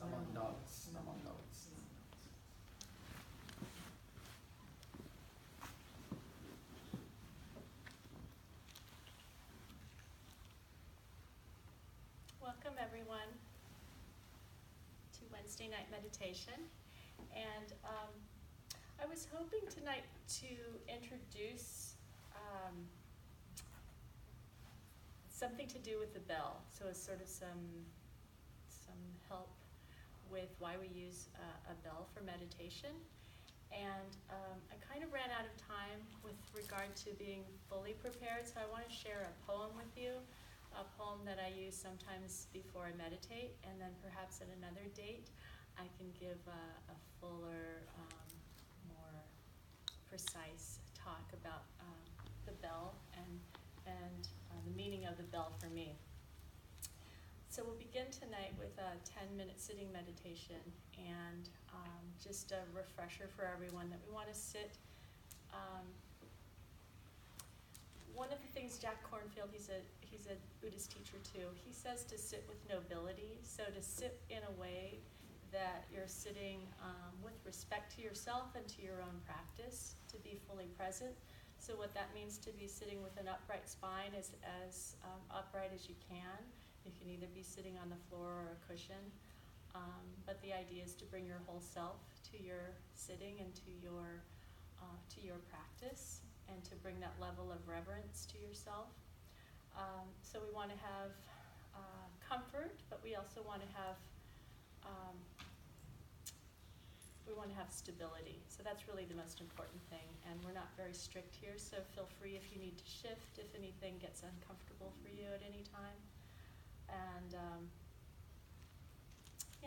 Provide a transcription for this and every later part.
among notes, among notes. Welcome everyone to Wednesday night meditation, and I was hoping tonight to introduce something to do with the bell, so it's sort of some help with why we use a bell for meditation. And I kind of ran out of time with regard to being fully prepared, so I want to share a poem with you, a poem that I use sometimes before I meditate, and then perhaps at another date I can give a fuller, more precise talk about the bell and the meaning of the bell for me. So we'll begin tonight with a 10-minute sitting meditation, and just a refresher for everyone that we want to sit. One of the things Jack Kornfield, he's a Buddhist teacher too, he says to sit with nobility, so to sit in a way that you're sitting with respect to yourself and to your own practice, to be fully present. So what that means to be sitting with an upright spine is as upright as you can. You can either be sitting on the floor or a cushion, but the idea is to bring your whole self to your sitting and to your practice, and to bring that level of reverence to yourself. So we want to have comfort, but we also want to have stability. So that's really the most important thing, and we're not very strict here, so feel free if you need to shift, if anything gets uncomfortable for you at any time. And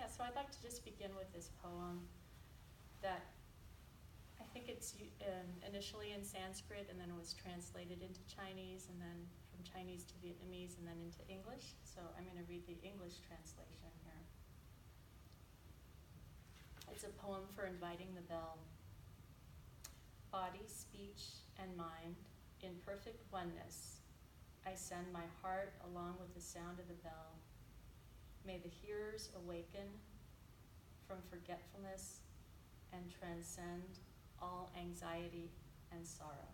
so I'd like to just begin with this poem that I think it's initially in Sanskrit, and then it was translated into Chinese, and then from Chinese to Vietnamese, and then into English. So I'm going to read the English translation here. It's a poem for inviting the bell. Body, speech, and mind, in perfect oneness, I send my heart along with the sound of the bell. May the hearers awaken from forgetfulness and transcend all anxiety and sorrow.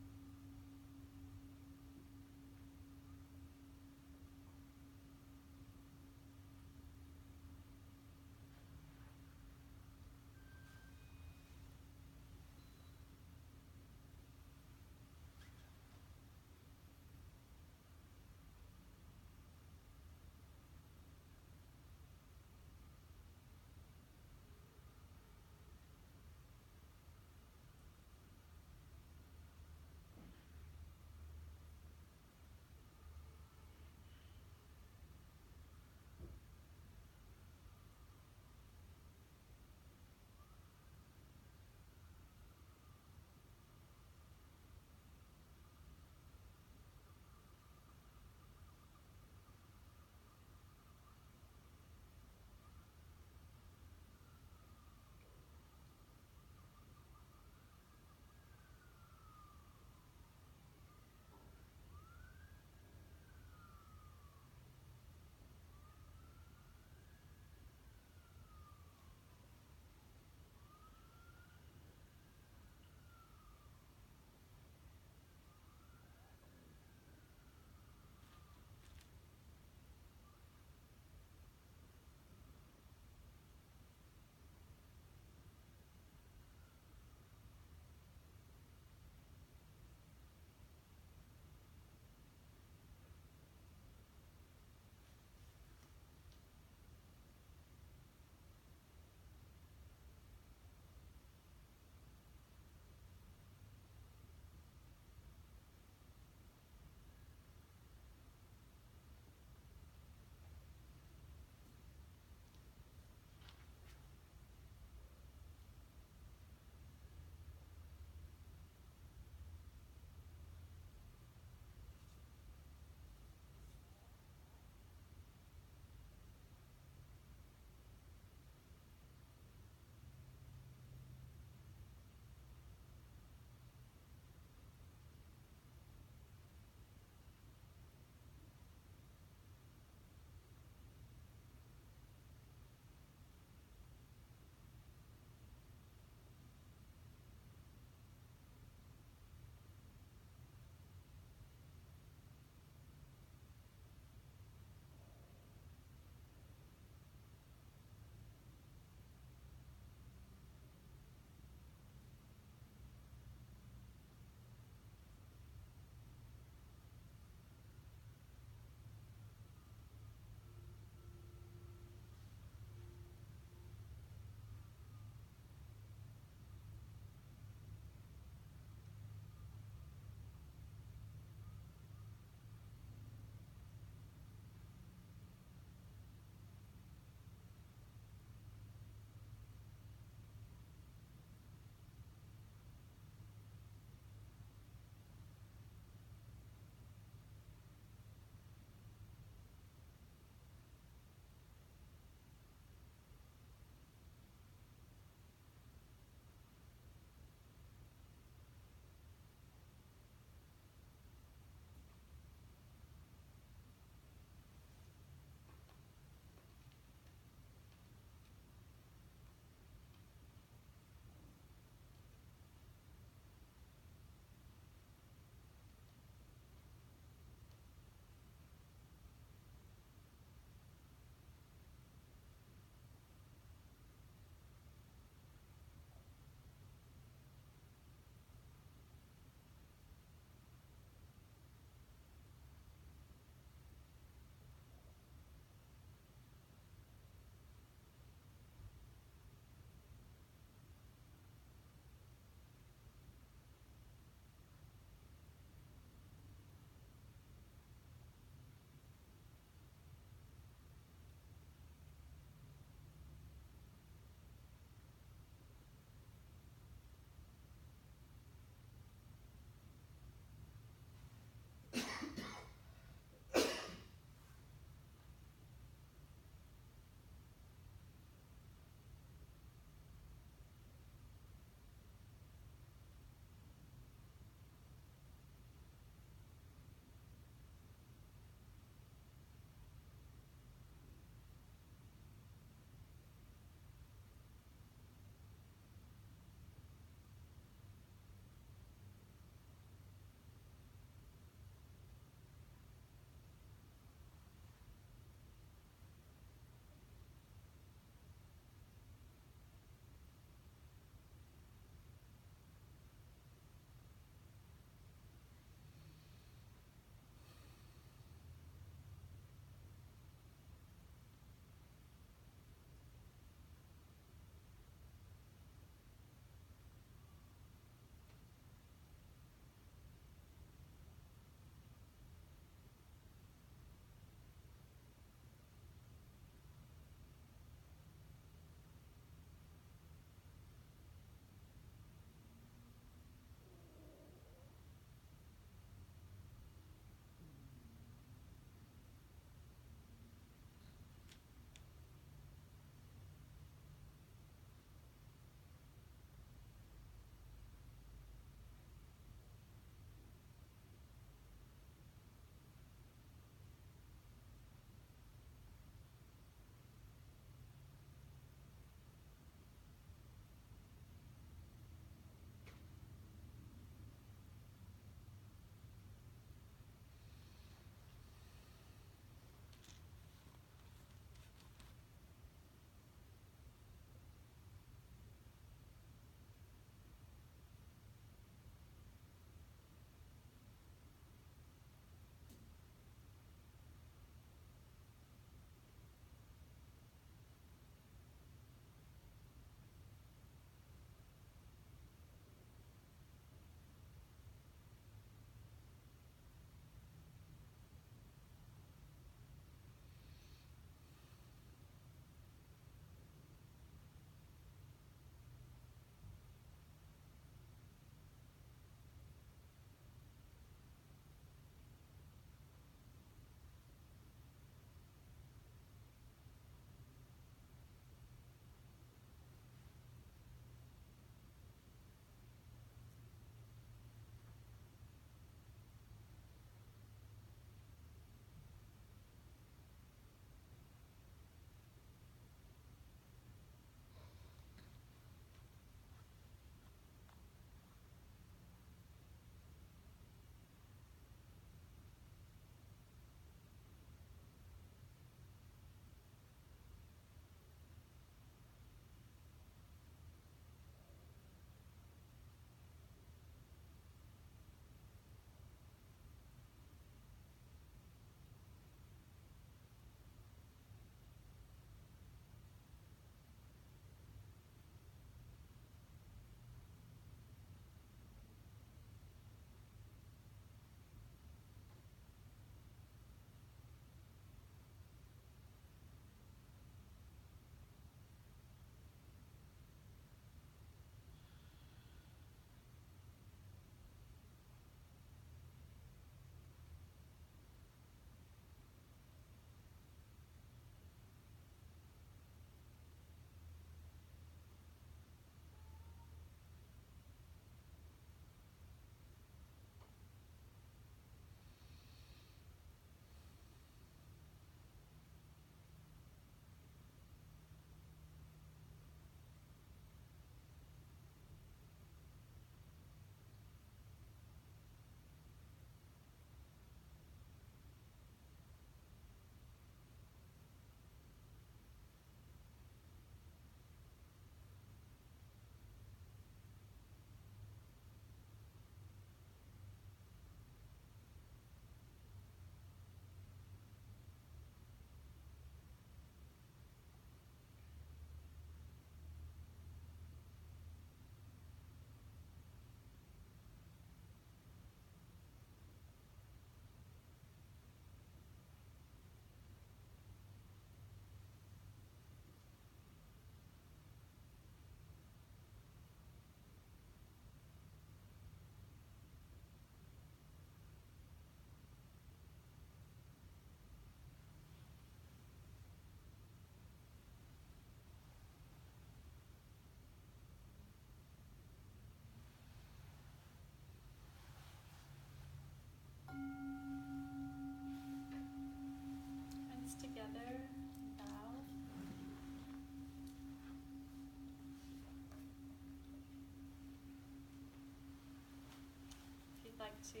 to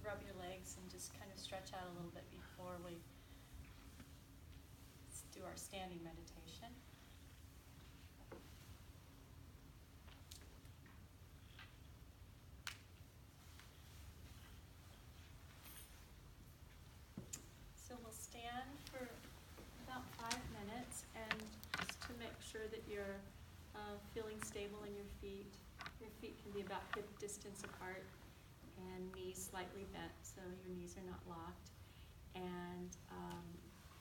rub your legs and just kind of stretch out a little bit before we do our standing meditation. So we'll stand for about 5 minutes, and just to make sure that you're feeling stable in your feet. Your feet can be about hip distance apart and knees slightly bent, so your knees are not locked. And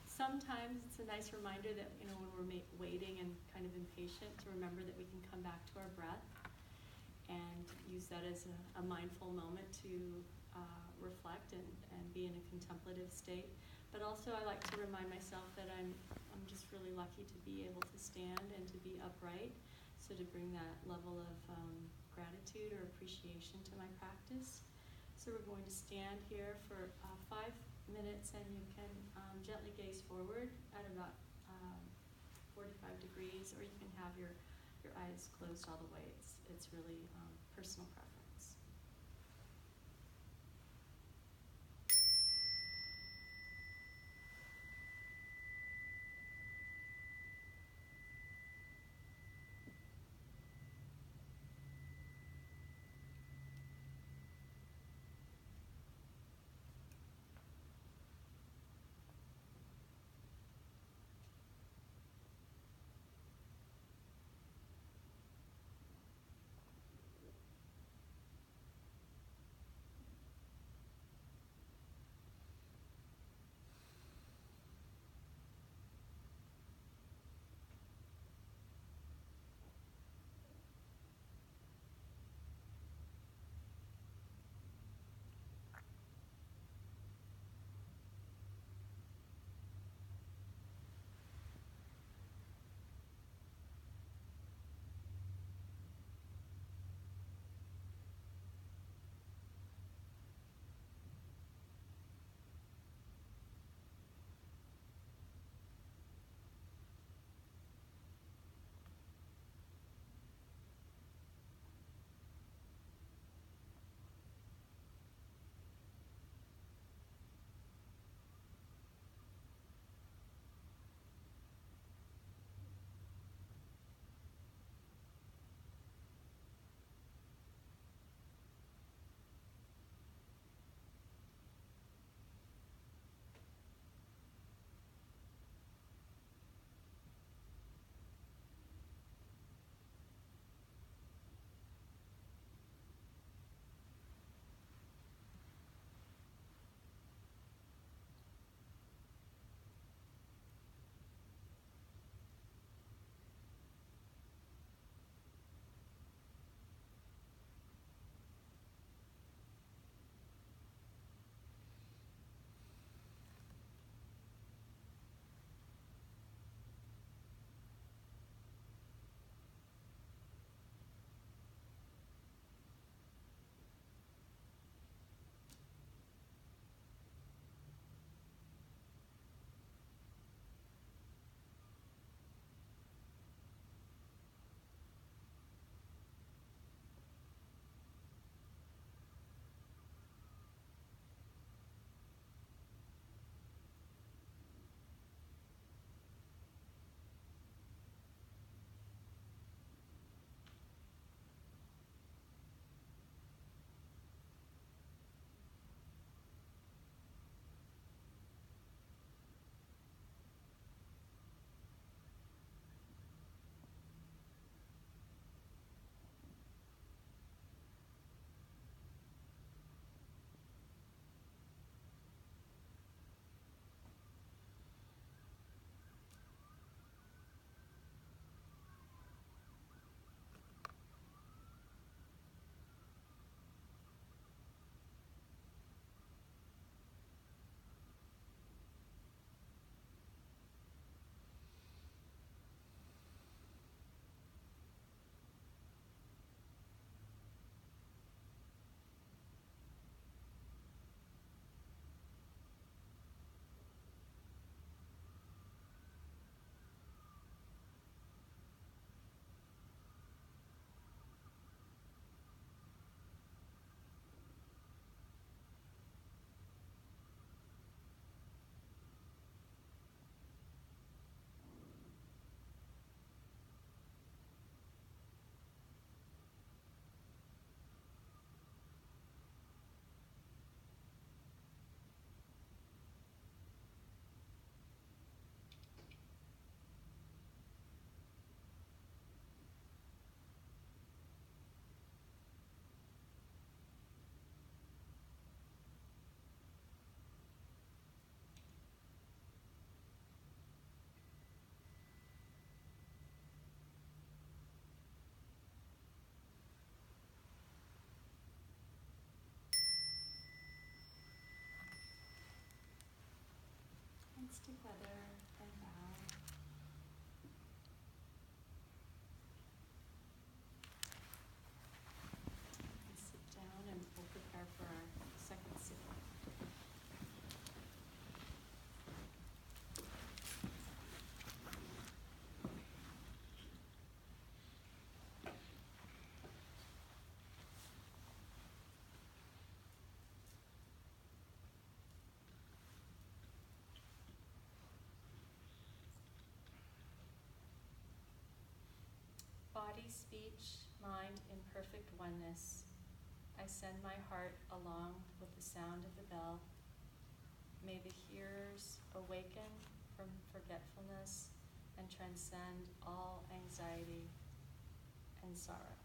sometimes it's a nice reminder that, when we're waiting and kind of impatient, to remember that we can come back to our breath and use that as a mindful moment to reflect and be in a contemplative state. But also I like to remind myself that I'm just really lucky to be able to stand and to be upright, so to bring that level of gratitude or appreciation to my practice. So we're going to stand here for 5 minutes, and you can gently gaze forward at about 45 degrees, or you can have your eyes closed all the way. It's really personal preference. together and bow. And sit down and we'll prepare for our second sitting. Body, speech, mind in perfect oneness. I send my heart along with the sound of the bell. May the hearers awaken from forgetfulness and transcend all anxiety and sorrow.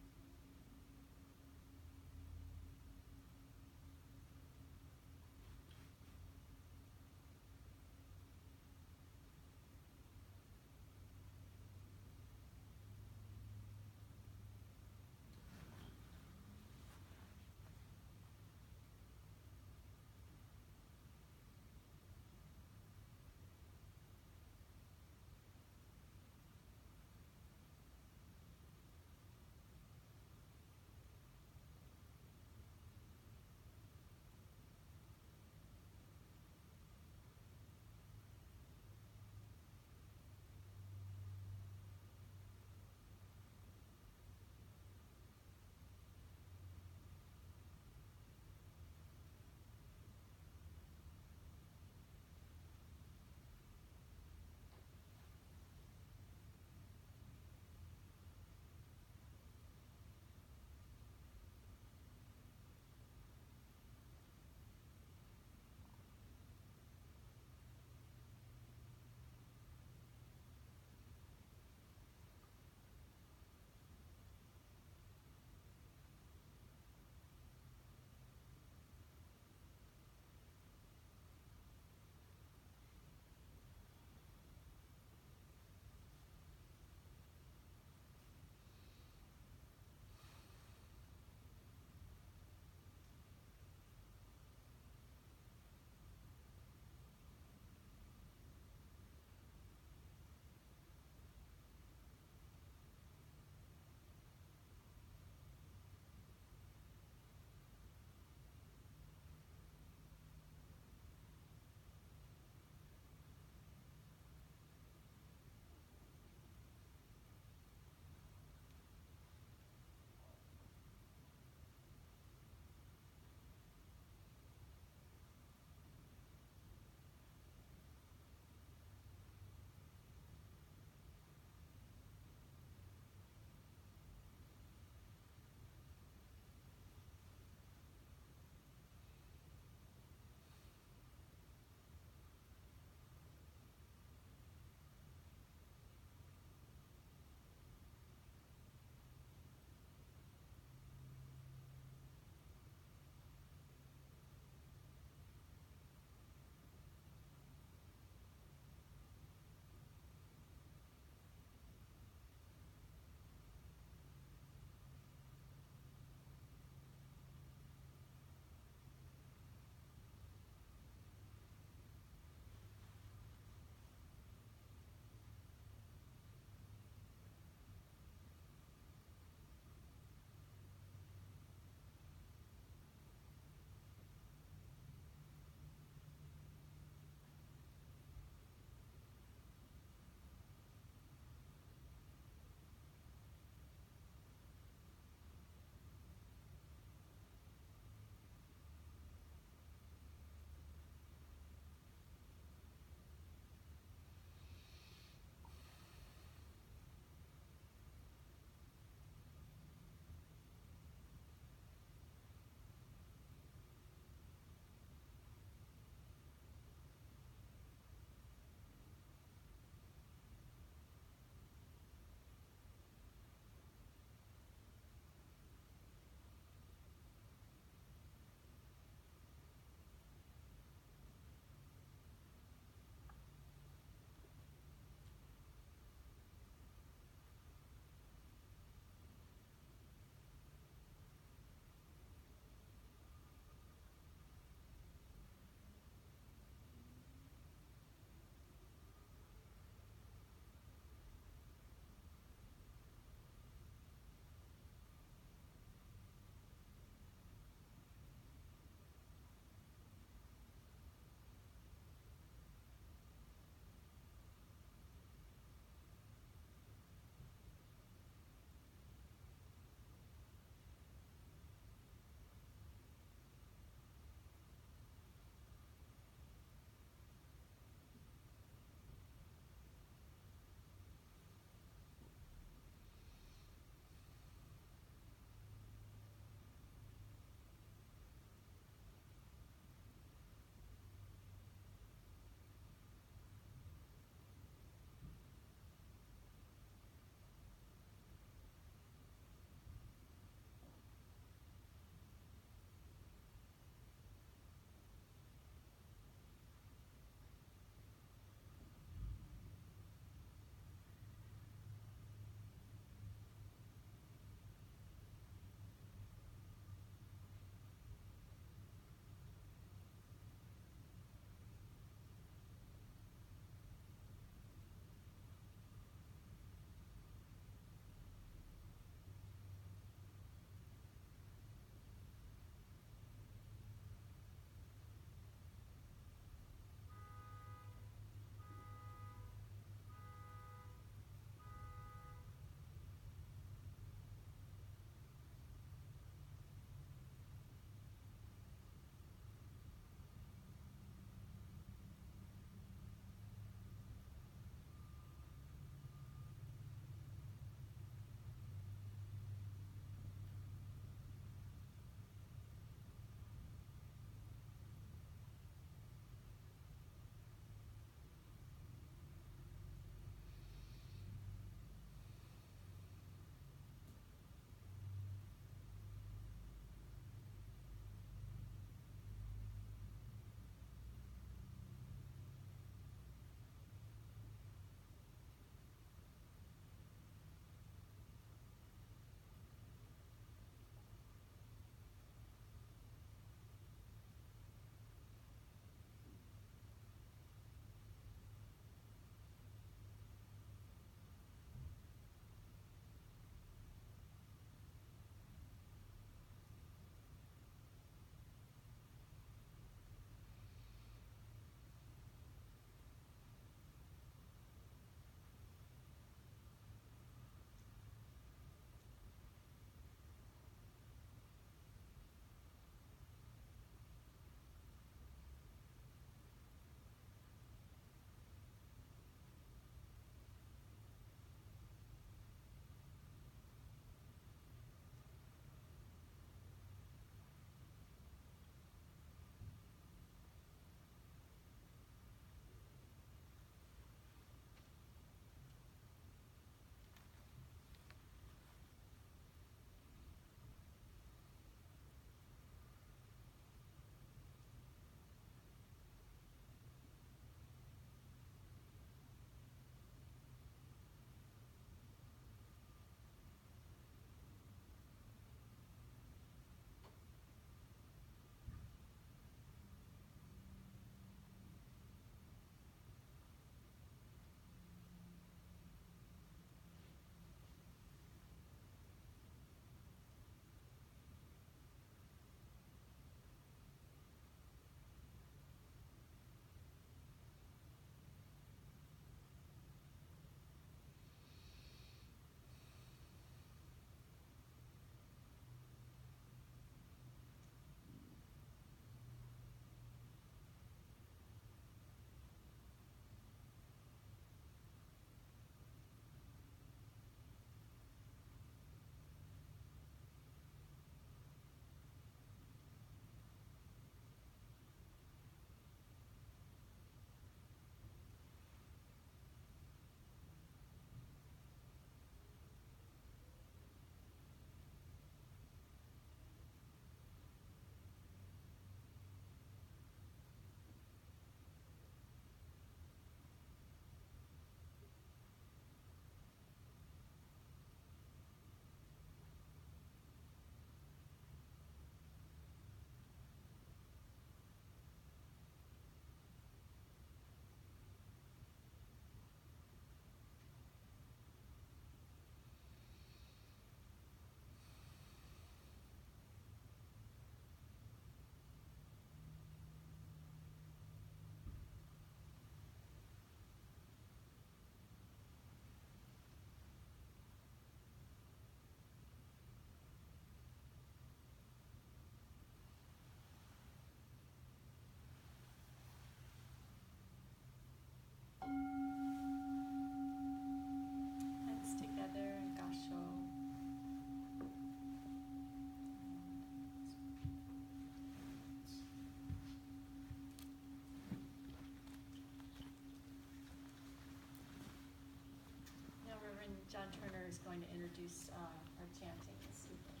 is going to introduce our chanting this evening.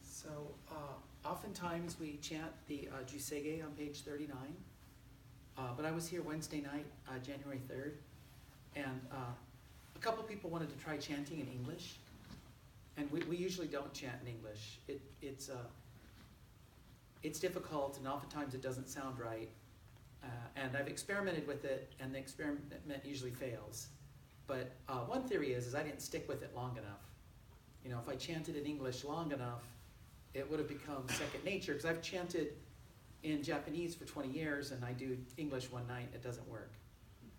So, oftentimes we chant the Juseige on page 39, but I was here Wednesday night, January 3rd, and a couple people wanted to try chanting in English, and we usually don't chant in English. It's difficult, and oftentimes it doesn't sound right, and I've experimented with it, and the experiment usually fails. But one theory is I didn't stick with it long enough. You know, if I chanted in English long enough, it would have become second nature, because I've chanted in Japanese for 20 years, and I do English one night, it doesn't work.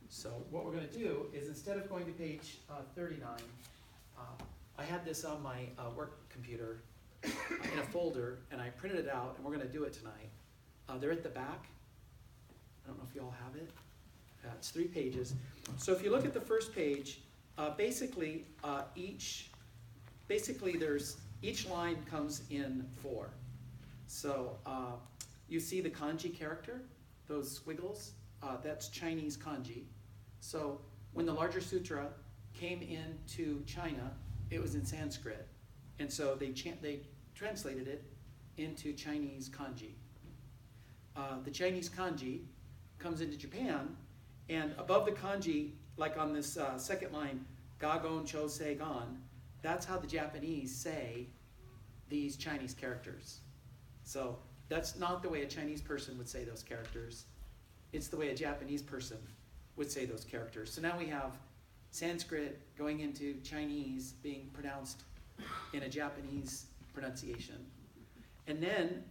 So what we're going to do is, instead of going to page 39, I had this on my work computer in a folder, and I printed it out, and we're going to do it tonight. They're at the back. I don't know if you all have it. It's 3 pages. So if you look at the first page, basically each line comes in 4. So you see the kanji character, those squiggles, that's Chinese kanji. So when the larger sutra came into China, it was in Sanskrit. And so they translated it into Chinese kanji. The Chinese kanji comes into Japan, and above the kanji, like on this second line, Gagon Cho Se Gon, that's how the Japanese say these Chinese characters. So that's not the way a Chinese person would say those characters. It's the way a Japanese person would say those characters. So now we have Sanskrit going into Chinese being pronounced in a Japanese pronunciation. And then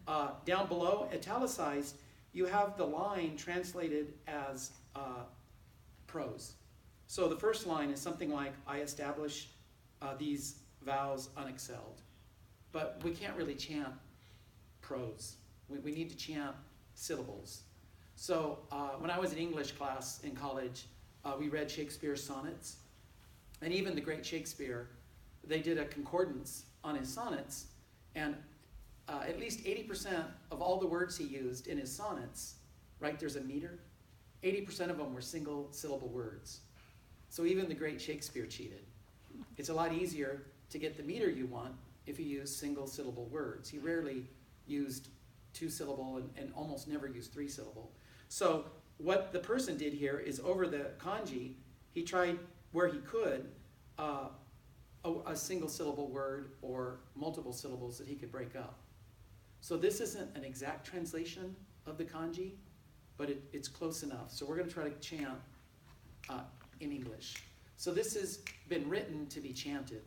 down below, italicized, you have the line translated as prose. So the first line is something like, I establish these vows unexcelled. But we can't really chant prose. We need to chant syllables. So when I was in English class in college, we read Shakespeare's sonnets. And even the great Shakespeare, they did a concordance on his sonnets, and at least 80% of all the words he used in his sonnets, right, there's a meter, 80% of them were single syllable words. So even the great Shakespeare cheated. It's a lot easier to get the meter you want if you use single syllable words. He rarely used 2-syllable and almost never used 3-syllable. So what the person did here is, over the kanji, he tried where he could a single syllable word or multiple syllables that he could break up. So this isn't an exact translation of the kanji, but it's close enough. So we're going to try to chant in English. So this has been written to be chanted.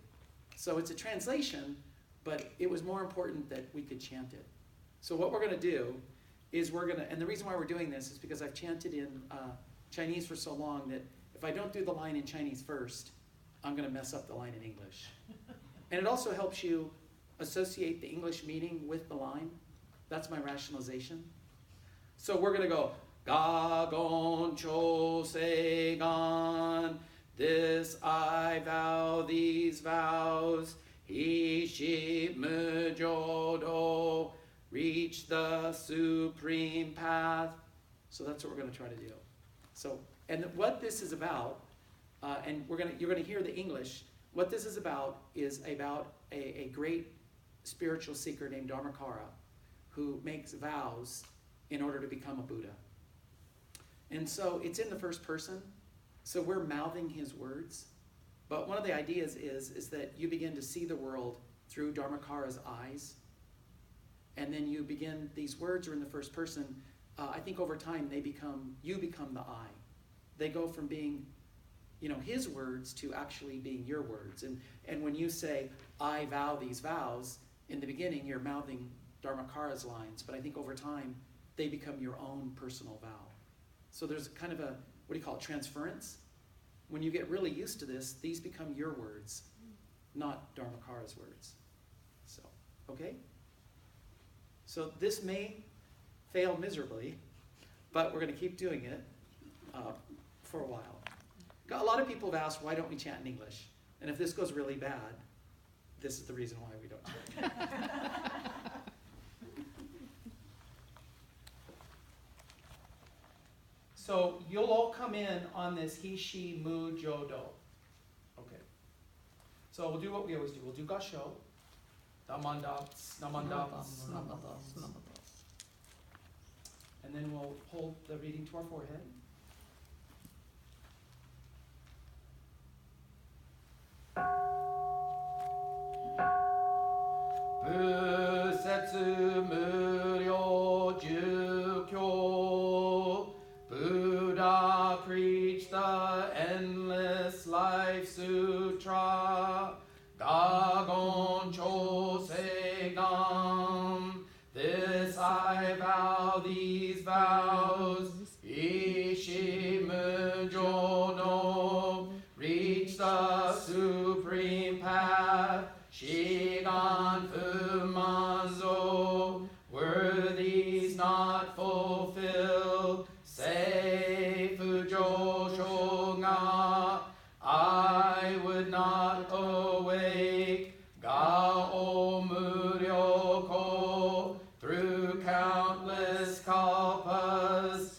So it's a translation, but it was more important that we could chant it. So what we're going to do is and the reason why we're doing this is because I've chanted in Chinese for so long that if I don't do the line in Chinese first, I'm going to mess up the line in English. And it also helps you associate the English meaning with the line. That's my rationalization. So we're going to go, Ga gon cho se gan, this I vow, these vows, he shi mu jo do, reach the supreme path. So that's what we're going to try to do. So, and what this is about, and you're going to hear the English. What this is about a great spiritual seeker named Dharmakara, who makes vows in order to become a Buddha. And so it's in the first person, so we're mouthing his words. But one of the ideas is that you begin to see the world through Dharmakara's eyes, and then these words are in the first person. I think over time you become the I. They go from being, his words to actually being your words. And when you say, I vow these vows, in the beginning you're mouthing Dharmakara's lines, but I think over time they become your own personal vow. So there's kind of transference. When you get really used to this, these become your words, not Dharmakara's words. So, okay? So this may fail miserably, but we're going to keep doing it for a while. A lot of people have asked, why don't we chant in English? And if this goes really bad, this is the reason why we don't chant. So you'll all come in on this he, she, mu, jo, do. So we'll do what we always do. We'll do gasho. Namandats, namandats, namandats. And then we'll hold the reading to our forehead. Busetsu muryo jukyo. Buddha preached the endless life sutra. Gagon chosegnam. This I vow, these vows. Ishimunjo no. Reach the supreme path. Shigan fumanzo. Were these not fulfilled? Say fujo shoga. I would not awake. Gao muryoko. Through countless kalpas.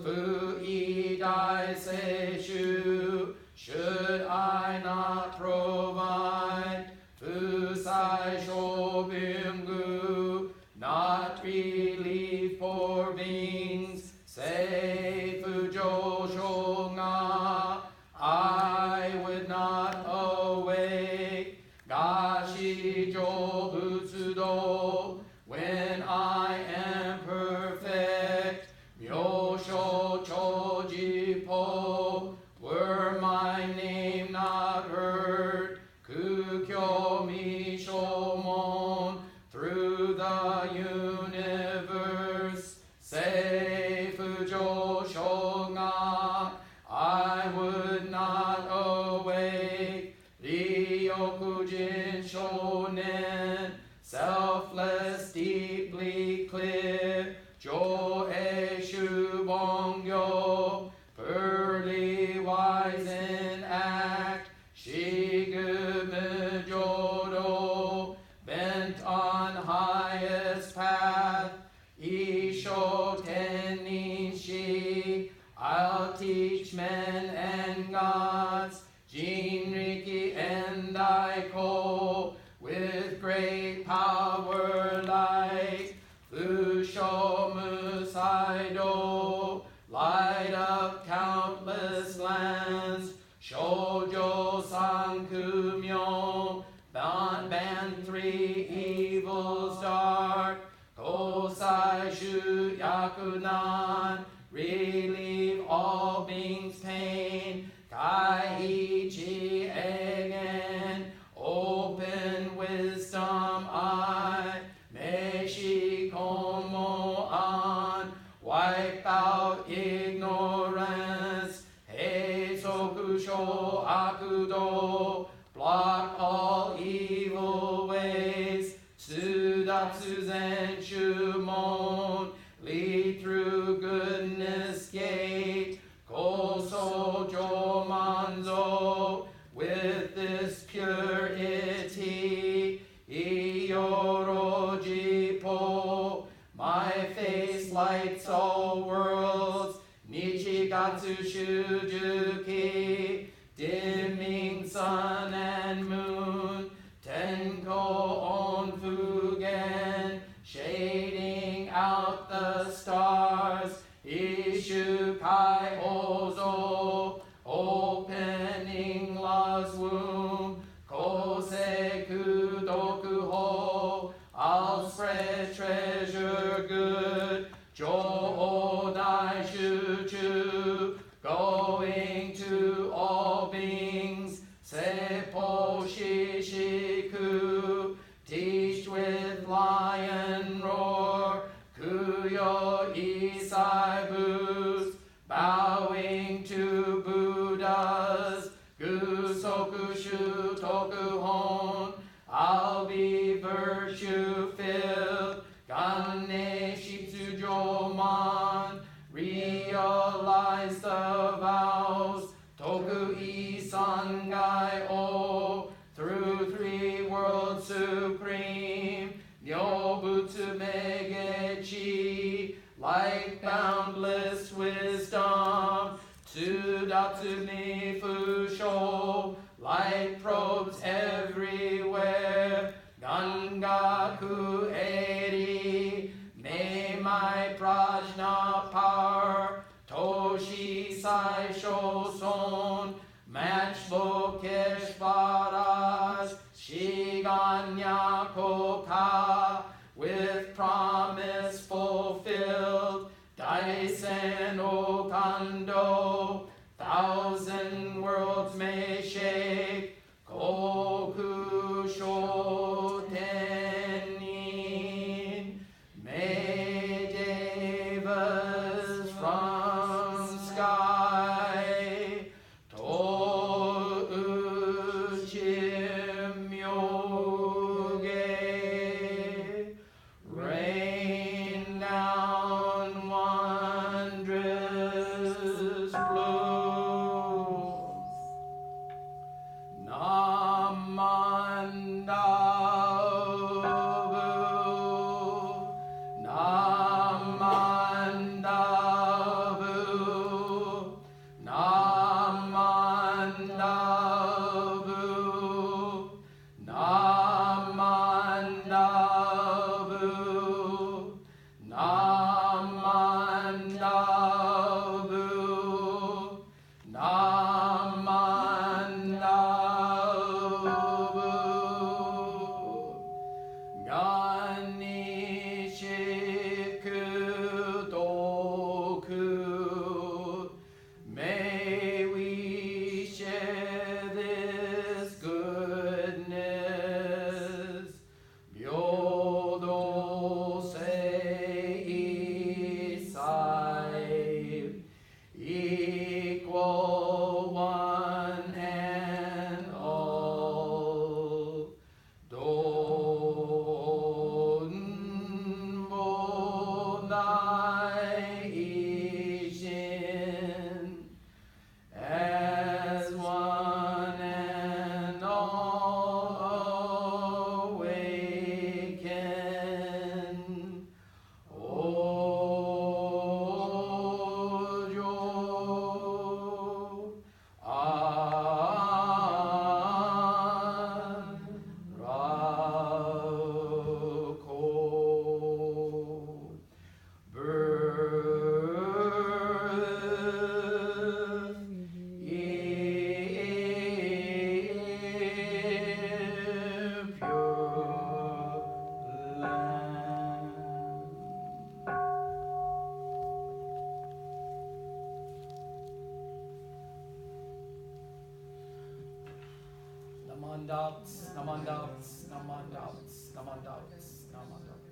Fui dai seishu. Should I not provide? Fusai shobimgu. Not relief for beings. Say fujo shonga. I would not awake. Gashi jo butsudo. When I am perfect. Myosho chojipo. Were my name not heard. Kukyo mishomon. Through the universe. Say fujo shonga. I would not awake. Ryokujin shonen. Selfless, deeply clear. Jo eshu bongyo. Pearly, wise in act. Shigu mujodo. Bent on highest path. Isho tenin shi. I'll teach men and gods. Jinriki and Daiko. With great power light. Fusho musaido. Light up countless lands. Shoujo sankumyo. Ban three evils dark. Kosai shu yakunan. Relieve all beings' pain. Kaiichi again. Open wisdom eye. Meshi komo an. Wipe out ignorance. Heisokusho akudo. Block all evil ways. Sudatsu zen shumon. Lead through goodness gate. Koso jomanzo. With this purity. Iyorojipo. My face lights all worlds. Nichigatsu shujuki. Dimming sun and moon. Tenko on fugen. Shading out the stars. Ishukai ozo. Opening love's womb. Koseku dokuho. I'll spread treasure good. Jodai shuchu. Going to all beings. Seppo shishiku. Teach with lion roar. Kuyo isai boost. Bowing to Buddhas. Gusokushu tokuhon. I'll be virtue filled. Gane shitsujoman. Realize the vows. Toku isangai o. Through three worlds supreme. Nyobutsu megechi. Like boundless wisdom. Tsudatsu ni fusho. light probes everywhere, Ganga Kueri, may my prajna power, Toshi Sai Shoson, match Lokeshvaraj, Shiganya Koka, with promise fulfilled, Daisen Okando, 1,000 worlds may shake, Koku Shotenin, may devas from sky, To Uchimyoge, rain down wondrous blooms. Namandavu, Namandavu, Namandavu, Namandavu, Namandavu, Namandavu, Ganishiku Doku, may we share this goodness. Byodo sei isai, equal one and all. Don Bodai Ishin, as one and all awaken. Ojo An Rako, birth in pure land. Namandats, namandats, namandats, namandats, namandats.